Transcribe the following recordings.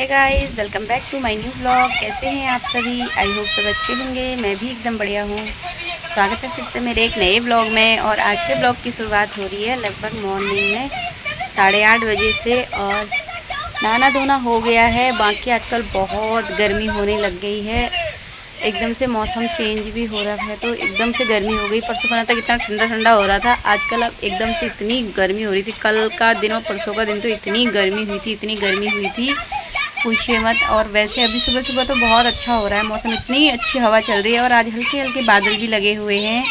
Guys, welcome back to my new blog. कैसे हैं आप सभी? आई होप सब अच्छे होंगे। मैं भी एकदम बढ़िया हूँ। स्वागत है फिर से मेरे एक नए ब्लॉग में। और आज के ब्लॉग की शुरुआत हो रही है लगभग मॉर्निंग में 8:30 बजे से। और नहाना धोना हो गया है, बाकी आजकल बहुत गर्मी होने लग गई है। एकदम से मौसम चेंज भी हो रहा है तो एकदम से गर्मी हो गई। परसों बना था कितना ठंडा ठंडा हो रहा था, आजकल अब एकदम से इतनी गर्मी हो रही थी। कल का दिन और परसों का दिन तो इतनी गर्मी हुई थी, इतनी गर्मी हुई थी, पूछिए मत। और वैसे अभी सुबह सुबह तो बहुत अच्छा हो रहा है मौसम, इतनी अच्छी हवा चल रही है। और आज हल्के हल्के बादल भी लगे हुए हैं।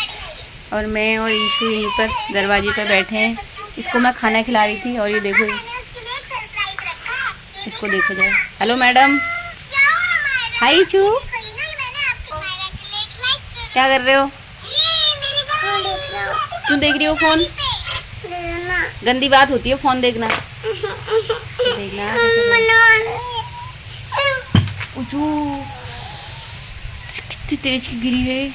और मैं और ईशू यहीं पर दरवाजे पर बैठे हैं। इसको मैं खाना खिला रही थी और ये देखो, इसको देखो जरा। Hello madam. हाय ईशू, क्या कर रहे हो? क्यों देख रही हो फोन? गंदी बात होती है फोन देखना। देखना कितनी तेज की गिरी है।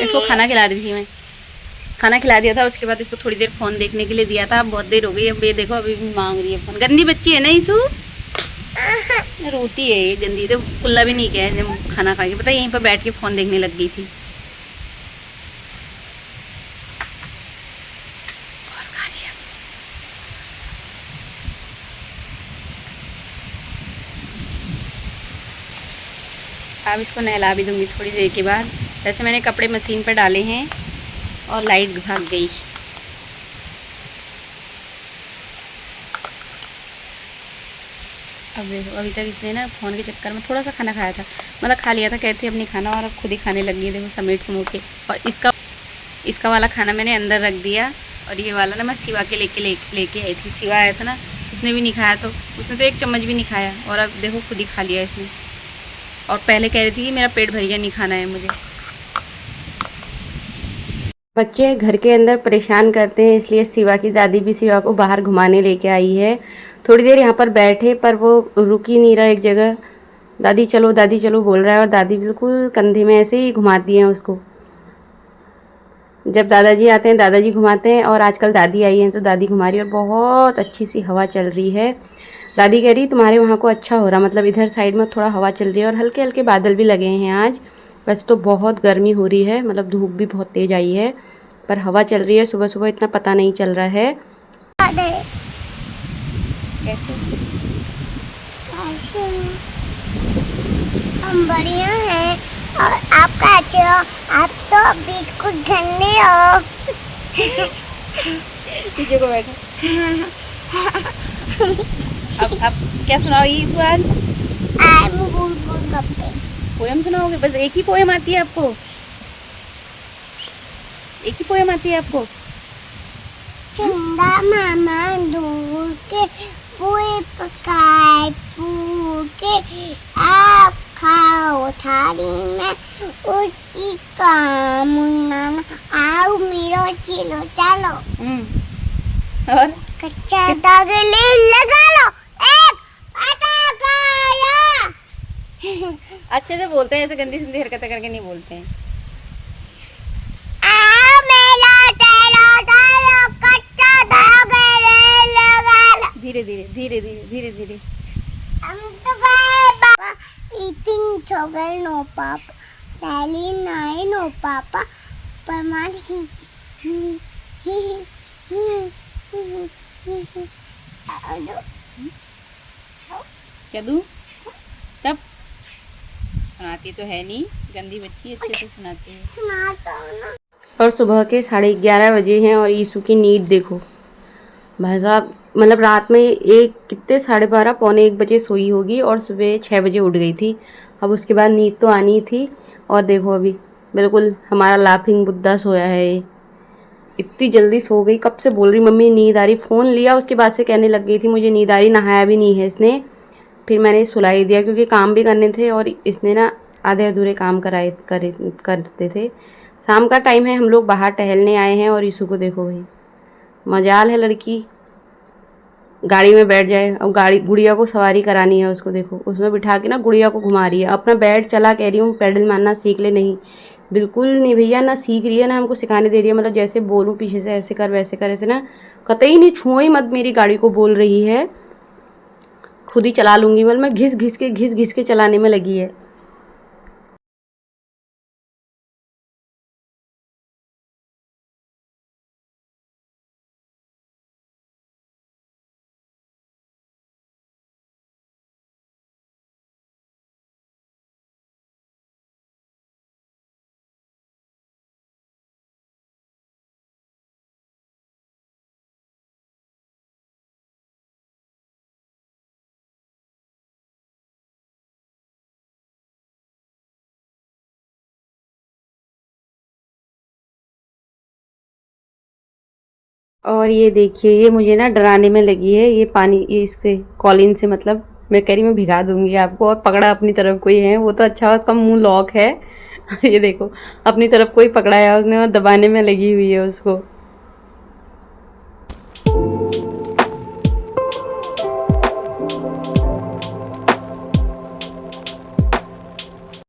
इसको खाना खिला रही थी मैं, खाना खिला दिया था। उसके बाद इसको थोड़ी देर फोन देखने के लिए दिया था। बहुत देर हो गई, अब ये देखो अभी भी मांग रही है फोन। गंदी बच्ची है ना ईशू, रोती है ये गंदी। तो कुल्ला भी नहीं किया है जब खाना खा के, पता यहीं पर बैठ के फ़ोन देखने लग गई थी। और खा लिया। अब इसको नहला भी दूंगी थोड़ी देर के बाद। वैसे मैंने कपड़े मशीन पर डाले हैं और लाइट भाग गई। अब देखो, अभी तक इसने ना फ़ोन के चक्कर में थोड़ा सा खाना खाया था, मतलब खा लिया था, कहती अपनी खाना, और अब खुद ही खाने लगी है। देखो समेट समूट के। और इसका वाला खाना मैंने अंदर रख दिया। और ये वाला ना मैं सिवा के लेके आई थी। सिवा आया था ना, उसने भी नहीं खाया, तो उसने तो एक चम्मच भी नहीं खाया। और अब देखो खुद ही खा लिया इसने। और पहले कह रही थी कि मेरा पेट भर गया, नहीं खाना है मुझे। बच्चे घर के अंदर परेशान करते हैं, इसलिए सिवा की दादी भी सिवा को बाहर घुमाने लेके आई है। थोड़ी देर यहाँ पर बैठे, पर वो रुक ही नहीं रहा एक जगह। दादी चलो बोल रहा है, और दादी बिल्कुल कंधे में ऐसे ही घुमाती हैं उसको। जब दादाजी आते हैं दादाजी घुमाते हैं, और आजकल दादी आई हैं तो दादी घुमा रही है। और बहुत अच्छी सी हवा चल रही है। दादी कह रही तुम्हारे वहाँ को अच्छा हो रहा, मतलब इधर साइड में थोड़ा हवा चल रही है और हल्के हल्के बादल भी लगे हैं आज। वैसे तो बहुत गर्मी हो रही है, मतलब धूप भी बहुत तेज आई है, पर हवा चल रही है। सुबह सुबह इतना पता नहीं चल रहा है। कैसे हम बढ़िया हैं और आप कैसे हो? आप तो बिल्कुल गंदे हो। पीछे को बैठो। अब क्या सुनाओ ये सवाल? पोयम सुनाओगे? बस एक ही पोयम आती है आपको? एक ही पोयम आती है आपको? चंदा मामा दूर के पुए पकाए पूके, आप खाओ थाली में उसकी काम मुन्ना, आओ मिलो चिलो चलो। और कच्चा दागले लगा लो, एक पटाखा लो। अच्छे से बोलते हैं, ऐसे गंदी संदी हरकतें करके नहीं बोलते हैं। धीरे धीरे धीरे धीरे धीरे धीरे। हम तो गए पापा eating chocolate no papa, Daddy nine no papa, Parman ही क्या दूँ? तब सुनाती तो है नहीं, गंदी बच्ची अच्छे से सुनाती है। सुनाता हूँ ना। और सुबह के 11:30 बजे हैं और ईशू की नींद देखो भाई साहब, मतलब रात में एक कितने 12:30 पौने 1 बजे सोई होगी और सुबह 6 बजे उठ गई थी। अब उसके बाद नींद तो आनी थी। और देखो अभी बिल्कुल हमारा लाफिंग बुद्धा सोया है ये। इतनी जल्दी सो गई, कब से बोल रही मम्मी नींद आ रही। फ़ोन लिया उसके बाद से कहने लग गई थी मुझे नींद आ रही। नहाया भी नहीं है इसने। फिर मैंने सुलाई दिया क्योंकि काम भी करने थे और इसने ना आधे अधूरे काम करते थे। शाम का टाइम है, हम लोग बाहर टहलने आए हैं। और ईशू को देखो भाई, मजाल है लड़की गाड़ी में बैठ जाए। अब गुड़िया को सवारी करानी है उसको, देखो उसमें बिठा के ना गुड़िया को घुमा रही है। अपना बैठ चला, कह रही हूँ पैडल मारना सीख ले, नहीं बिल्कुल नहीं भैया, ना सीख रही है ना हमको सिखाने दे रही है। मतलब जैसे बोलूँ पीछे से ऐसे कर वैसे कर, ऐसे ना कतई नहीं, छुओ ही मत मेरी गाड़ी को बोल रही है। खुद ही चला लूँगी, मतलब मैं घिस घिस के चलाने में लगी है। और ये देखिए, ये मुझे ना डराने में लगी है, ये पानी, ये इससे कॉलिन से, मतलब मैं कह रही मैं भिगा दूंगी आपको। और पकड़ा अपनी तरफ कोई है, वो तो अच्छा उसका मुंह लॉक है। ये देखो, अपनी तरफ कोई पकड़ा है उसने और दबाने में लगी हुई है उसको।